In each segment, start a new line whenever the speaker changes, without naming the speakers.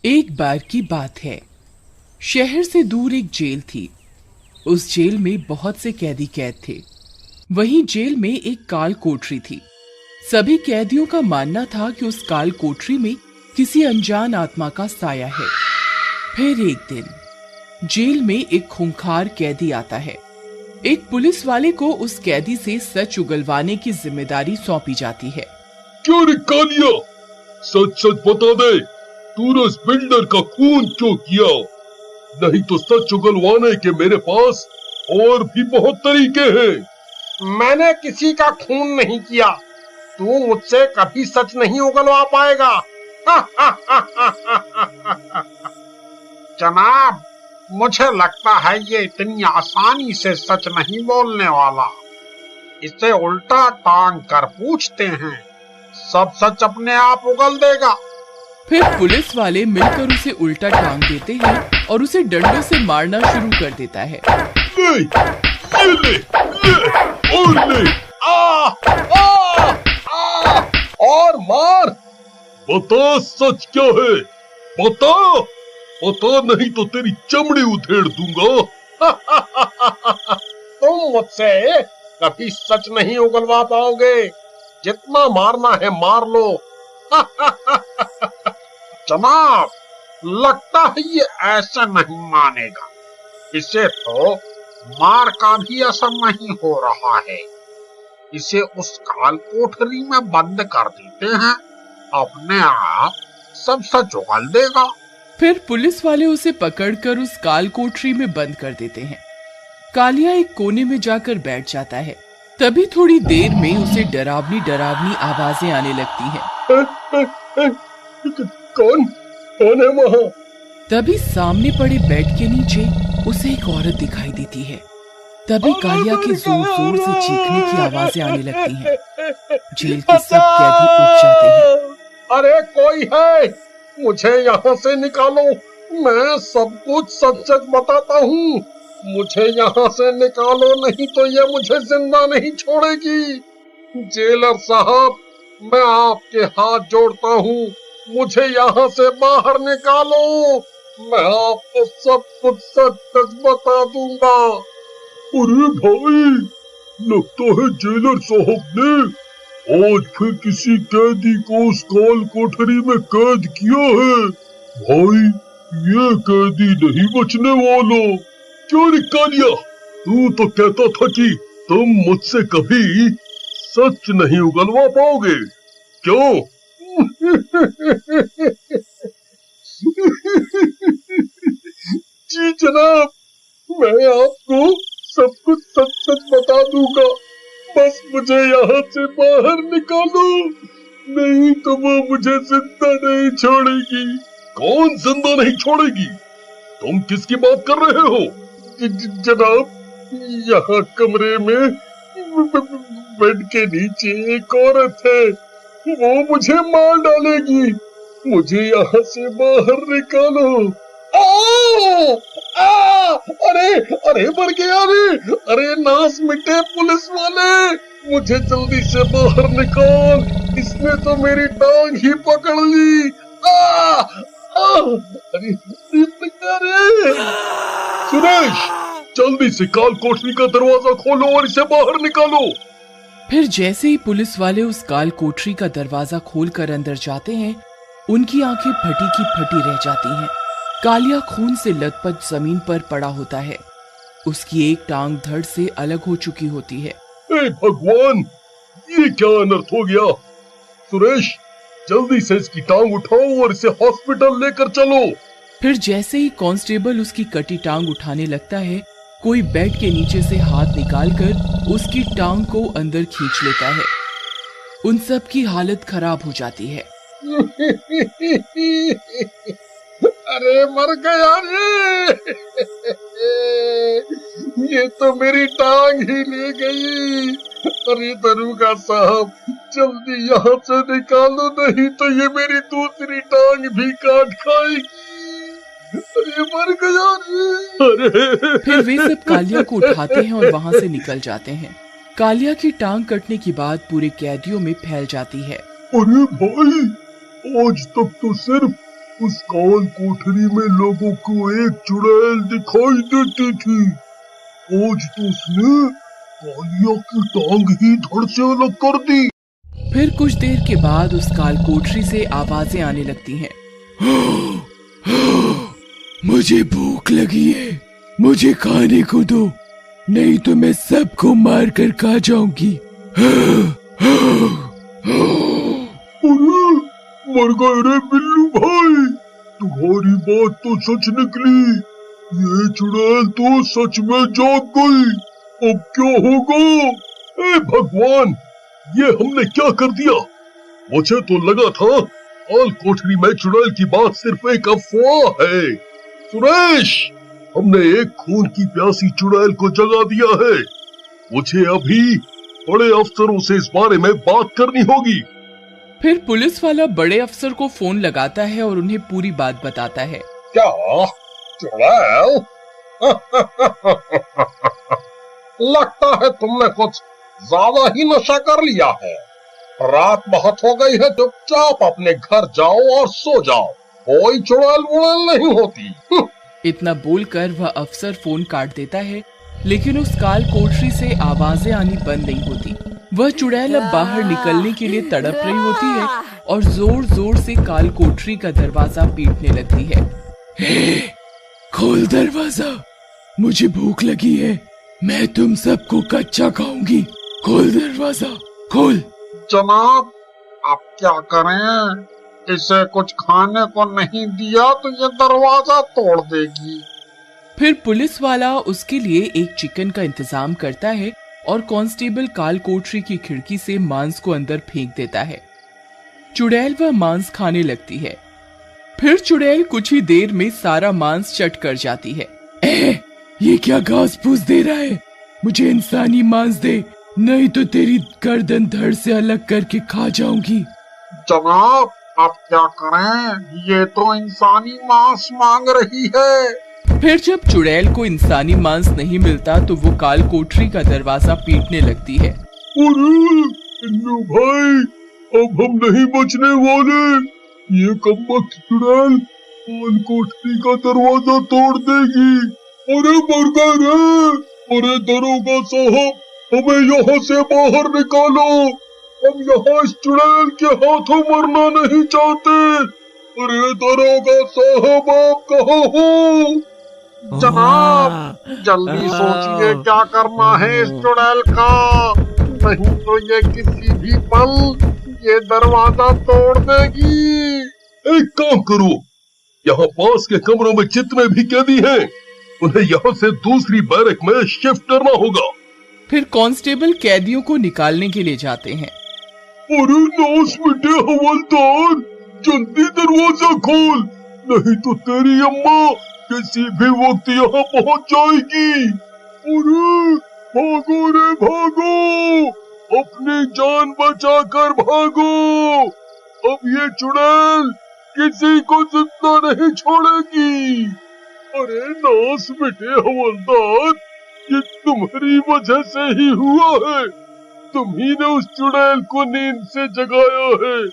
एक बार की बात है। शहर से दूर एक जेल थी। उस जेल में बहुत से कैदी कैद थे। वहीं जेल में एक काल कोठरी थी। सभी कैदियों का मानना था कि उस काल कोठरी में किसी अनजान आत्मा का साया है। फिर एक दिन जेल में एक खूंखार कैदी आता है। एक पुलिस वाले को उस कैदी से सच उगलवाने की जिम्मेदारी सौंपी जाती है।
क्यों रे कालिया, सच सच बता दे, तूने उस बिल्डर का खून क्यों किया? नहीं तो सच उगलवाने के मेरे पास और भी बहुत तरीके हैं।
मैंने किसी का खून नहीं किया। तू मुझसे कभी सच नहीं उगलवा पाएगा। जनाब, मुझे लगता है ये इतनी आसानी से सच नहीं बोलने वाला। इसे उल्टा टांग कर पूछते हैं, सब सच अपने आप उगल देगा।
फिर पुलिस वाले मिलकर उसे उल्टा टांग देते हैं और उसे डंडों से मारना शुरू कर देता है।
ले, ये ले, और ले।
आ, आ, आ, और मार।
बता सच क्या है, बता, बता नहीं तो तेरी चमड़ी उधेड़ दूंगा।
तुम मुझसे कभी सच नहीं उगलवा पाओगे। जितना मारना है मार लो। जनाब, लगता है ये ऐसा नहीं मानेगा। इसे तो मार का भी असर नहीं हो रहा है। इसे उस काल कोठरी में बंद कर देते हैं, अपने आप सब सच उगल देगा।
फिर पुलिस वाले उसे पकड़कर उस काल कोठरी में बंद कर देते हैं। कालिया एक कोने में जाकर बैठ जाता है। तभी थोड़ी देर में उसे डरावनी डरावनी आवाजें आने लगती हैं।
कौन है वहाँ?
तभी सामने पड़े बेड के नीचे उसे एक औरत दिखाई देती है। तभी कालिया के जोर जोर से चीखने की आवाजें आने लगती हैं। जेल के सब कैदी उठ जाते हैं।
अरे कोई है, मुझे यहाँ से निकालो। मैं सब कुछ सच सच बताता हूँ। मुझे यहाँ से निकालो, नहीं तो ये मुझे जिंदा नहीं छोड़ेगी। जेलर साहब, मैं आपके हाथ जोड़ता हूँ, मुझे यहाँ से बाहर निकालो। मैं आपको सब कुछ सच सच बता दूंगा।
अरे भाई, लगता है जेलर साहब ने आज फिर किसी कैदी को उस काल कोठरी में कैद किया है। भाई, ये कैदी नहीं बचने वाला। क्यों रे कालिया, तू तो कहता था कि तुम मुझसे कभी सच नहीं उगलवा पाओगे, क्यों?
जी जनाब, मैं आपको सब कुछ सच सच बता दूंगा। बस मुझे यहाँ से बाहर निकालो, नहीं तो वो मुझे जिंदा नहीं छोड़ेगी।
कौन जिंदा नहीं छोड़ेगी? तुम किसकी बात कर रहे हो?
जनाब, यहाँ कमरे में बेड के नीचे एक औरत है, वो मुझे मार डालेगी। मुझे यहाँ से बाहर निकालो। अरे अरे मर गया रे। अरे नास मिटे पुलिस वाले, मुझे जल्दी से बाहर निकाल, इसने तो मेरी टांग ही पकड़ ली। अरे
सुरेश, जल्दी से काल कोठरी का दरवाजा खोलो और इसे बाहर निकालो।
फिर जैसे ही पुलिस वाले उस काल कोठरी का दरवाजा खोलकर अंदर जाते हैं, उनकी आंखें फटी की फटी रह जाती हैं। कालिया खून से लथपथ जमीन पर पड़ा होता है। उसकी एक टांग धड़ से अलग हो चुकी होती है।
हे भगवान, ये क्या अनर्थ हो गया? सुरेश, जल्दी से इसकी टांग उठाओ और इसे हॉस्पिटल लेकर चलो।
फिर जैसे ही कांस्टेबल उसकी कटी टांग उठाने लगता है, कोई बेड के नीचे से हाथ निकालकर उसकी टांग को अंदर खींच लेता है। उन सब की हालत खराब हो जाती है।
अरे मर गया रे। ये तो मेरी टांग ही ले गई। अरे दरोगा साहब, जल्दी यहाँ से निकालो, नहीं तो ये मेरी दूसरी टांग भी काट खाएगी। अरे मर गया रे।
अरे
फिर वे सब कालिया को उठाते हैं और वहाँ से निकल जाते हैं। कालिया की टांग कटने की बात पूरे कैदियों में फैल जाती है।
अरे भाई, आज तक तो सिर्फ उस काल कोठरी में लोगों को एक चुड़ैल दिखाई देती थी। आज तो उसने कालिया की टांग ही धड़ से अलग कर दी।
फिर कुछ देर के बाद उस काल कोठरी से आवाजें आने लगती हैं।
मुझे भूख लगी है, मुझे खाने को दो, नहीं तो मैं सबको मार कर खा जाऊंगी।
अरे मर गए रे बिल्लू भाई, तुम्हारी बात तो सच निकली। ये चुड़ैल तो सच में जाग गई। अब क्या होगा? ए भगवान, ये हमने क्या कर दिया? मुझे तो लगा था काल कोठरी में चुड़ैल की बात सिर्फ एक अफवाह है। सुरेश, हमने एक खून की प्यासी चुड़ैल को जगा दिया है। मुझे अभी बड़े अफसरों से इस बारे में बात करनी होगी।
फिर पुलिस वाला बड़े अफसर को फोन लगाता है और उन्हें पूरी बात बताता है।
क्या चुड़ैल? लगता है तुमने कुछ ज्यादा ही नशा कर लिया है। रात बहुत हो गई है, चुपचाप अपने घर जाओ और सो जाओ, कोई चुड़ैल वुड़ैल नहीं होती।
इतना बोलकर वह अफसर फोन काट देता है, लेकिन उस काल कोठरी से आवाजें आनी बंद नहीं होती। वह चुड़ैल अब बाहर निकलने के लिए तड़प रही होती है और जोर जोर से काल कोठरी का दरवाजा पीटने लगती है।
खोल दरवाजा, मुझे भूख लगी है, मैं तुम सबको कच्चा खाऊंगी। खोल दरवाजा, खोल।
जनाब, आप क्या करें? इसे कुछ खाने को नहीं दिया तो ये दरवाजा तोड़ देगी।
फिर पुलिस वाला उसके लिए एक चिकन का इंतजाम करता है और कांस्टेबल काल कोठरी की खिड़की से मांस को अंदर फेंक देता है। चुड़ैल वह मांस खाने लगती है। फिर चुड़ैल कुछ ही देर में सारा मांस चट कर जाती है।
ये क्या घास फूस दे रहा है? मुझे इंसानी मांस दे, नहीं तो तेरी गर्दन धड़ से अलग करके खा जाऊंगी।
जनाब, आप क्या करें? ये तो इंसानी मांस मांग रही है।
फिर जब चुड़ैल को इंसानी मांस नहीं मिलता तो वो काल कोठरी का दरवाजा पीटने लगती है।
अरे बिल्लू भाई, अब हम नहीं बचने वाले। ये कमबख्त चुड़ैल काल कोठरी का दरवाजा तोड़ देगी। अरे मर गए रे! अरे दरोगा साहब, हमें यहाँ से बाहर निकालो। हम यहाँ इस चुड़ैल के हाथों मरना नहीं चाहते। अरे दरोगा साहब, आप कहाँ हो?
जनाब, जल्दी सोचिए क्या करना है इस चुड़ैल का, नहीं तो ये किसी भी पल ये दरवाजा तोड़ देगी।
एक काम करो, यहाँ पास के कमरों में जितने भी कैदी हैं, उन्हें यहाँ से दूसरी बैरक में शिफ्ट करना होगा।
फिर कांस्टेबल कैदियों को निकालने के लिए जाते हैं।
अरे नास मिटे हवलदार, जल्दी दरवाजा खोल, नहीं तो तेरी अम्मा किसी भी वक्त यहाँ पहुँच जाएगी। अरे भागो रे भागो, अपनी जान बचाकर भागो। अब ये चुड़ैल किसी को जिंदा नहीं छोड़ेगी। अरे नास मिटे हवलदार, ये तुम्हारी वजह से ही हुआ है। तुम ही ने उस चुड़ैल को नींद से जगाया है।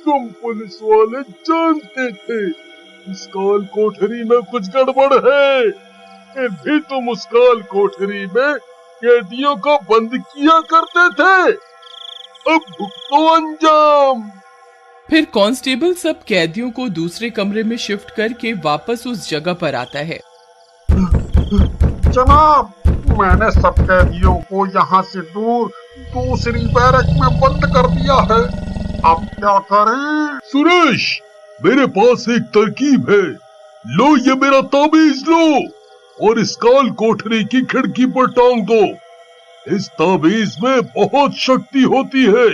तुम पुलिस वाले जानते थे इस काल कोठरी में कुछ गड़बड़ है, फिर भी तुम उस काल कोठरी में कैदियों को बंद किया करते थे। अब भुगतो अंजाम।
फिर कांस्टेबल सब कैदियों को दूसरे कमरे में शिफ्ट करके वापस उस जगह पर आता है।
जनाब, मैंने सब कैदियों को यहाँ से दूर दूसरी बैरक में बंद कर दिया है। अब क्या करें?
सुरेश, मेरे पास एक तरकीब है। लो ये मेरा ताबीज लो और इस काल कोठरी की खिड़की पर टांग दो। इस ताबीज में बहुत शक्ति होती है,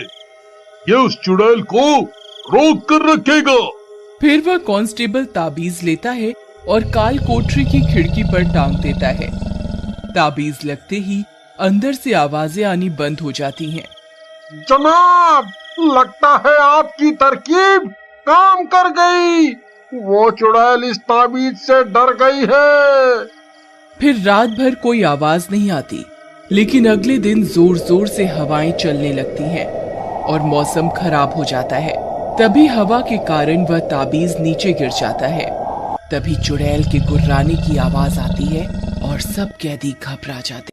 ये उस चुड़ैल को रोक कर रखेगा।
फिर वह कांस्टेबल ताबीज लेता है और काल कोठरी की खिड़की पर टांग देता है। ताबीज लगते ही अंदर से आवाजें आनी बंद हो जाती हैं।
जनाब, लगता है आपकी तरकीब काम कर गई। वो चुड़ैल इस ताबीज से डर गई है।
फिर रात भर कोई आवाज नहीं आती, लेकिन अगले दिन जोर जोर से हवाएं चलने लगती हैं और मौसम खराब हो जाता है। तभी हवा के कारण वह ताबीज नीचे गिर जाता है। तभी चुड़ैल के गुर्राने की आवाज आती है और सब कैदी घबरा जाते।